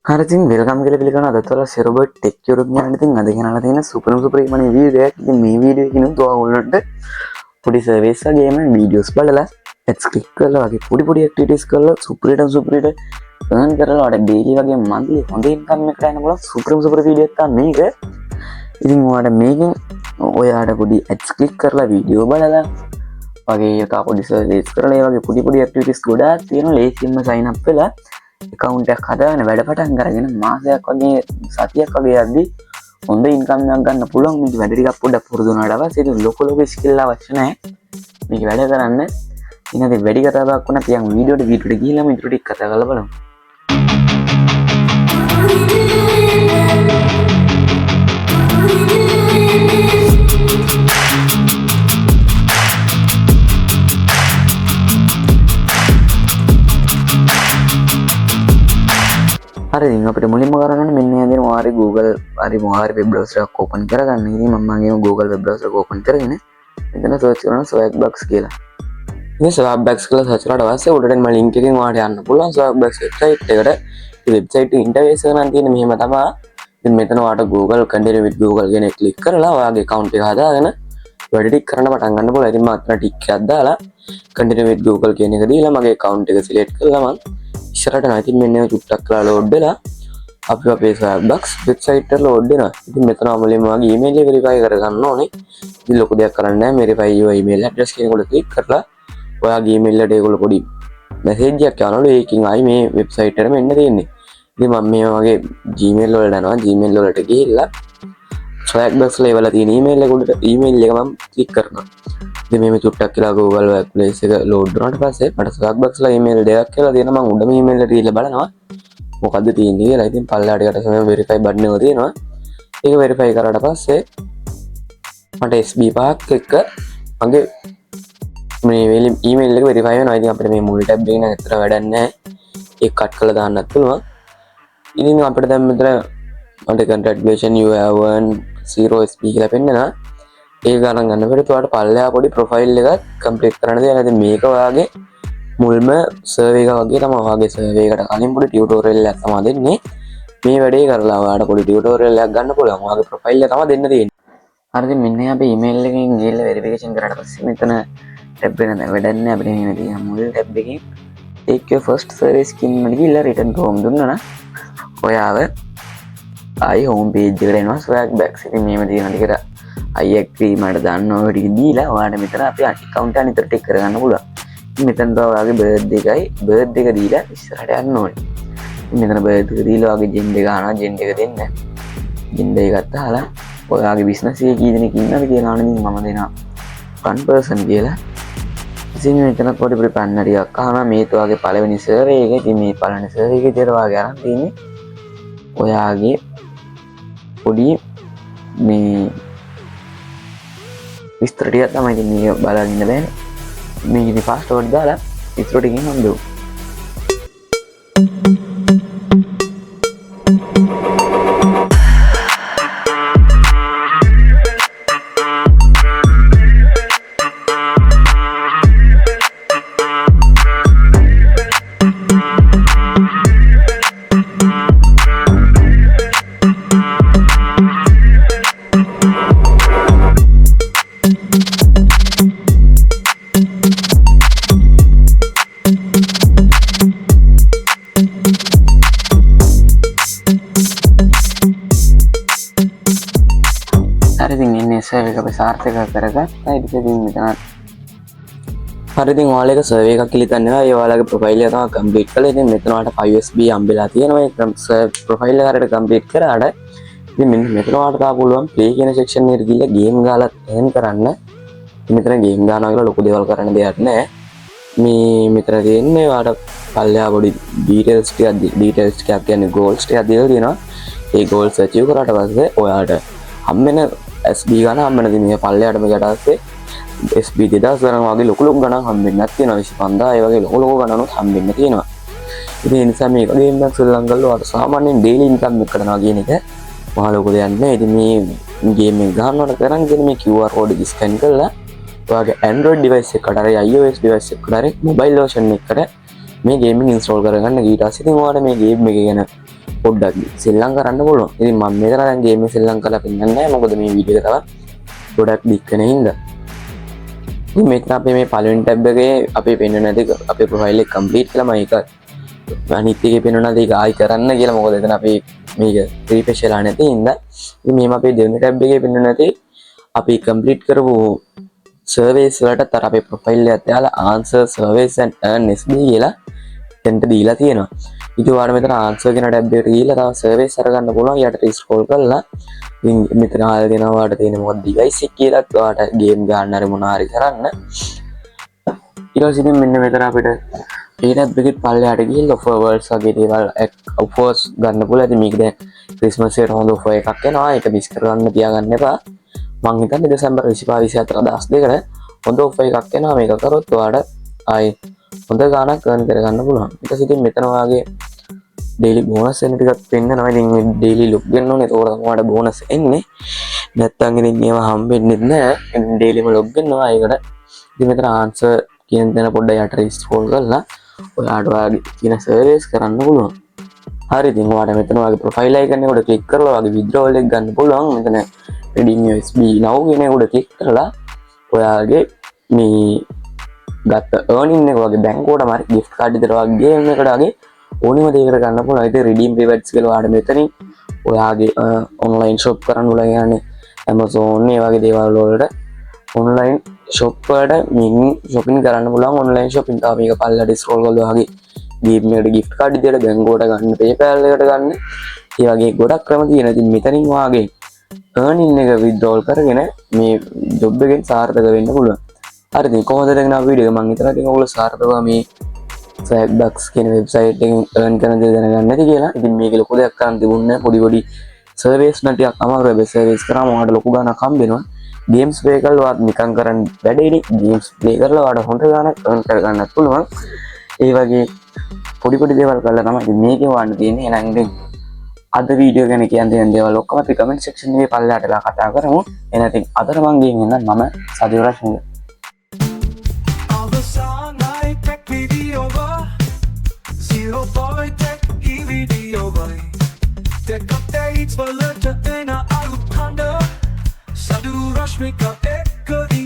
හරිතින් welcome කියලා පිළිගන්න අදතල සෙරබට් tech යුරුප් ඥානෙ ඉතින් අද ගෙනලා තියෙන සුපිරිම වීඩියෝ එකක්. ඉතින් මේ වීඩියෝ එකකින් ඔයාලට පොඩි සර්විස් වගේම වීඩියෝස් බලලා ඇඩ්ස් ක්ලික් කරලා වගේ පොඩි ඇක්ටිවිටීස් කරලා සුපිරිට earn කරලා ඔයාලට ඩේලි වගේ මන්ත්ලි හොඳ ඉන්කම් එකක් ගන්න පුළුවන් සුපිරිම වීඩියෝ එකක් තමයි මේක. ඉතින් ඔයාලට මේකෙන් ඔයාලට පොඩි ඇඩ්ස් ක්ලික් කරලා වීඩියෝ බලලා වගේ එක පොඩි සර්විස් කරලා ඒ වගේ පොඩි ඇක්ටිවිටීස් ගොඩාක් තියෙනවා. ලේසියෙන්ම sign up වෙලා account එකක් හදාගෙන වැඩ පටන් අරගෙන මාසයක් වගේ සතියක් වගේ යද්දී හොඳ ඉන්කම් එකක් ගන්න පුළුවන්. මේක වැඩ ටිකක් පොඩ්ඩක් පුරුදු වුණාට පස්සේ ඒක ලොකු ස්කිල් අවශ්‍ය නැහැ මේක වැඩ කරන්න. ඉතින් අද වැඩි කතාවක් වුණා. තියන් වීඩියෝට ගිහිල්ලා මේ ටික කතා කරලා බලමු. හරි ඉතින් අපිට මුලින්ම කරගන්න මෙන්න යදින ඔයාලේ Google හරි මොහාරි වෙබ් බ්‍රවුසර් එකක් ඕපන් කරගන්න. ඉතින් මම ගේම Google වෙබ් බ්‍රවුසර් එක ඕපන් කරගෙන මෙතන සර්ච් කරනවා Swagbucks කියලා. ඉතින් Swagbucks කියලා සර්ච් කරලා පස්සේ උඩට මම link එකෙන් ඔයාලට යන්න පුළුවන් Swagbucks වෙබ්සයිට් එකට. මේ වෙබ්සයිට් එකේ ඉන්ටර්ෆේස් එක නම් තියෙන්නේ මෙහෙම තමයි. ඉතින් මෙතන ඔයාලට Google continue with Google කියන එක ක්ලික් කරලා ඔයාගේ account එක හදාගෙන වැඩ ටික කරන්න පටන් ගන්න පුළුවන්. ඉතින් මම අතන ටික් එකක් දාලා continue with Google කියන එක දීලා මගේ account එක select කරලා මම ඉස්සරහට නැහැ. ඉතින් මෙන්න චුට්ටක් කරලා ලෝඩ් වෙලා අපි අපේ Swagbucks වෙබ්සයිට් එකට ලෝඩ් වෙනවා. ඉතින් මෙතන මුලින්ම වගේ ඊමේල් එක වෙරිෆයි කරගන්න ඕනේ. ඉතින් ලොකු දෙයක් කරන්න නැහැ. verify your email address කියන එකට ක්ලික් කරලා ඔයාගේ ඊමේල් එකට ඒගොල්ලෝ පොඩි මැසේජ් එකක් යවනවලු. ඒකින් ආයි මේ වෙබ්සයිට් එකට මෙන්න තියෙන්නේ. ඉතින් මම මේ වගේ Gmail වලට යනවා. Gmail වලට ගිහිල්ලා Swagbucks ලේවල තියෙන ඊමේල් එක උඩට ඊමේල් එක මම ක්ලික් කරනවා. ඉතින් මේ චුට්ටක් කියලා Google Workspace එක ලෝඩ් වුණාට පස්සේ මට Swagbucks ලා ඊමේල් දෙකක් කියලා තියෙනවා. මම උඩම ඊමේල් එකට ගිහලා බලනවා මොකද්ද තියෙන්නේ කියලා. ඉතින් පල්ලෙහාට යට තමයි වෙරිෆයි බටන් එක තියෙනවා. ඒක වෙරිෆයි කරාට පස්සේ මට SB පාක් එක මගේ මේ ඊමේල් එක වෙරිෆයි වෙනවා. ඉතින් අපිට මේ මුල් ටැබ් එකේ නම් ඇත්තට වැඩක් නැහැ. ඒක කට් කරලා දාන්නත් පුළුවන්. ඉතින් අපිට දැන් මෙතන මට congratulations you have earned 0 SB කියලා පෙන්නනවා. ඒක ගණන් ගන්න පෙර ඔයාලට පල්ලෙහා පොඩි ප්‍රොෆයිල් එකක් කම්ප්ලීට් කරන්න දෙනවා. ඉතින් මේක ඔයාගේ මුල්ම සර්වේ එක වගේ තමයි. ඔයාගේ සර්වේ එකට කලින් පොඩි ටියුටෝරියල් එකක් තමයි දෙන්නේ. මේ වැඩේ කරලා ඔයාලට පොඩි ටියුටෝරියල් එකක් ගන්න පුළුවන්. ඔයාගේ ප්‍රොෆයිල් එක තමයි දෙන්න තියෙන්නේ. හරි ඉතින් මෙන්න අපි ඊමේල් එකෙන් ගිහලා වෙරිෆිකේෂන් කරාට පස්සේ මෙතන ටැබ් එක නෑ වැඩක් නෑ. අපිට මෙන්න තියෙන මුල් ටැබ් එකෙන් take your first service skin වල ගිහලා return to home දුන්නා නම් ඔයාව ආයි හෝම් පේජ් එකට එනවා Swagbucks. ඉතින් මේව තියෙන ටිකට I agree මට දාන්න ඕන ටික දීලා ඔයාලට මෙතන අපේ account එක අනිතට ටික කරගන්න පුළුවන්. ඉතින් මෙතන තමයි ඔයාගේ birthday එකයි birthday එක දීලා ඉස්සරහට යන්න ඕනේ. ඉතින් මෙතන birthday එක දීලා ඔයාගේ gender එක අහනවා. gender එක දෙන්න. gender එකත් අහලා ඔයාගේ business එකේ කී දෙනෙක් ඉන්නවද කියලා අහනවා. ඉතින් මම දෙනවා 1 person කියලා. ඉතින් මෙතන පොඩි ප්‍රපන්නරියක් අහනවා. මේ ඔයාගේ පළවෙනි survey එක. ඉතින් මේ පළවෙනි survey එකේ විතර ඔයාගේ අරන් තියෙන්නේ ඔයාගේ පොඩි මේ විස්තර ටිකක් තමයි. ඉතින් මේක බලන්න බෑනේ. මේකේ පාස්වර්ඩ් දාලා විස්තර ටිකෙන් මම දුන්නා. සර්වේ එක අපි සාර්ථක කරගත්තා. ඉතින් මෙතන හරි ඉතින් ඔයාලගේ සර්වේ එකක් කිලිතන්නවා. ඒ ඔයාලගේ ප්‍රොෆයිල් එක තමයි කම්ප්ලීට් කළා. ඉතින් මෙතන ඔයාලට 5 USB හම්බෙලා තියෙනවා. ඒ ප්‍රොෆයිල් එක හරියට කම්ප්ලීට් කරාට ඉතින් මෙන්න මෙතන ඔයාලට තා පුළුවන් ප්ලේ කියන සෙක්ෂන් එකට ගිහලා ගේම් ගාලා එන් කරන්න. ඉතින් මෙතන ගේම් ගන්නවා කියලා ලොකු දේවල් කරන්න දෙයක් නැහැ. මේ මෙතන තියෙන්නේ ඔයාලට පල්ලෙහා පොඩි ඩීටේල්ස් ටිකක් කියන්නේ ගෝල්ස් ටිකක් දීලා තියෙනවා. ඒ ගෝල්ස් අචීව් කරාට පස්සේ ඔයාලට හම්බෙන SB ගන්න හම්බෙනදී මේ පල්ලෙහාට මේකට ආස්සේ SB 2000 ගණන් වගේ ලොකු ගණන් හම්බෙන්නත් තියෙනවා. 25000 ඒ වගේ ලොකු ගණනුත් හම්බෙන්න තියෙනවා. ඉතින් ඒ නිසා මේක ගේම් එකක් ශ්‍රී ලංකාවේ ඔයාලට සාමාන්‍යයෙන් ඩේලි ඉන්කම් එක කරනවා කියන එක මහා ලොකු දෙයක් නෑ. ඉතින් මේ ගේම් එක ගන්නවට කරන්නේ මේ QR code එක ස්කෑන් කරලා ඔයාගේ Android device එකකට හරි iOS device එකකට හරි mobile version එකකට මේ ගේමින් ඉන්ස්ටෝල් කරගන්න. ඊට පස්සේ ඉතින් ඔයාලට මේ ගේම් එක ගැන පොඩ්ඩක් සෙල්ලම් කරන්න පුළුවන්. ඉතින් මම මෙතන දැන් ගේම් එක සෙල්ලම් කරලා පෙන්නන්නේ නැහැ. මොකද මේ වීඩියෝ එක තවත් ගොඩක් දික් වෙන හින්දා. ඉතින් මෙතන අපි මේ පළවෙනි ටැබ් එකේ අපි පෙන්වන නැති අපේ ප්‍රොෆයිල් එක කම්ප්ලීට් කළා. මම ඒක අනිත් එකේ පෙන්වන නැති ඒක ආයි කරන්න කියලා. මොකද එතන අපි මේක රීෆ්‍රෙෂ් වෙලා නැති හින්දා. ඉතින් මේම අපේ දෙවෙනි ටැබ් එකේ පෙන්වන නැති අපි කම්ප්ලීට් කරපු සර්වේස් වලට අර අපේ ප්‍රොෆයිල් එකත් දාලා ආන්සර් සර්වේස් and earn SB කියලා එතනට දීලා තියෙනවා. ඉතින් ඔයාලා මෙතන ආන්සර් කියන ටැබ් එකට ගිහලා තව සර්වේස් අරගන්න පුළුවන්. යට ස්ක්‍රෝල් කරලා ඉතින් මෙතන ආයෙ දෙනවා ඔයාලට තියෙන මොකක්ද ඩිවයිස් එක කියලාත් ඔයාලට ගේම් ගන්න හරි මොනවා හරි කරන්න. ඊට පස්සේ ඉතින් මෙන්න මෙතන අපිට ඒ ටැබ් එකේ පල්ලෙහාට ගිහිල්ලා ඔෆර් වර්ඩ්ස් වගේ දේවල් ඔෆර්ස් ගන්න පුළුවන්. ඉතින් මේක දැන් ක්‍රිස්මස් එකට හොඳ ඔෆර් එකක් එනවා. ඒක මිස් කරගන්න තියාගන්න එපා. මං හිතන්නේ දෙසැම්බර් 25 24 12 හොඳ ඔෆර් එකක් එනවා. මේක කරොත් ඔයාලට ආයේ හොඳ ගාණක් earn කරගන්න පුළුවන්. ඊට පස්සේ ඉතින් මෙතන වාගේ ඩේලි බෝනස් එන ටිකක් පෙන්නනවා. ඉතින් ඩේලි ලොග් වෙන්න ඕනේ. ඒකෝර තමයි බෝනස් එන්නේ. නැත්තම් ඉතින් ඒවා හම්බෙන්නේ නැහැ. ඉතින් ඩේලිම ලොග් වෙනවා. ඒකට ඉතින් මෙතන ආන්සර් කියන දේ පොඩ්ඩක් යට ස්ක්‍රෝල් කරලා ඔයාලට ඔයාගේ කියන සර්වේස් කරන්න පුළුවන්. හරි ඉතින් ඔයාලට මෙතන ඔයාගේ ප්‍රොෆයිල් අයිකන් එකට ක්ලික් කරලා ඔයාගේ විත්ඩ්‍රෝවල් එක ගන්න පුළුවන්. මෙතන redeem USB now කියන එකට ක්ලික් කරලා ඔයාගේ මේ ගත්ත earning එක වගේ බැංකුවට මාරි gift card විතර වගේ ගේම් එකකට වගේ ඕනෙම දෙයකට ගන්න පුළුවන්. ඉතින් redeem rewards කියලා ඔයාලට මෙතනින් ඔයාගේ online shop කරන්න උලා යන්නේ Amazon ඒ වගේ දේවල් වලට online shop වලට මින් shopping කරන්න පුළුවන්. online shopping තමයි මේක පල්ලට scroll කරලා වගේ ගේම් එකට gift card විතර බැංකුවට ගන්න PayPal එකට ගන්න. ඒ වගේ ගොඩක් ක්‍රම තියෙනවා. ඉතින් මෙතනින් ඔයාගේ earning එක withdrawal කරගෙන මේ job එකෙන් සාර්ථක වෙන්න පුළුවන්. හරි ඉතින් කොහොමද දැන් ආ වීඩියෝ එක මම හිතනවා ඉතින් ඔයගොල්ලෝ සාර්ථකව මේ Swagbucks කියන වෙබ්සයිට් එකෙන් earn කරන දේ දැනගන්න නැති කියලා. ඉතින් මේක ලොකු දෙයක් කරන්න තිබුණේ නැහැ. පොඩි සර්වේස් නම් ටිකක් අමාරු වෙයි. සර්වේස් කරාම ඔයාලට ලොකු ගාණක් හම්බ වෙනවා. ගේම්ස් ප්ලේ කරලා ඔයාලට නිකන් කරන්න වැඩේනේ. ගේම්ස් ප්ලේ කරලා ඔයාලට හොඳ ගාණක් earn කරගන්නත් පුළුවන්. ඒ වගේ පොඩි දේවල් කරලා තමයි ඉතින් මේකේ වන්න තියෙන්නේ. එහෙනම් ඉතින් අද වීඩියෝ ගැන කියන්න තියෙන දේවල් ඔක්කොම අපි කමෙන්ට් සෙක්ෂන් එකේ පල්ලෙහාට ලා කතා කරමු. එහෙනම් ඉතින් අදට මම ගේම් එන්න මම සදිවරෂ්ණ Tech updates for later in our Alukanda Sadu Rashmika Ekadi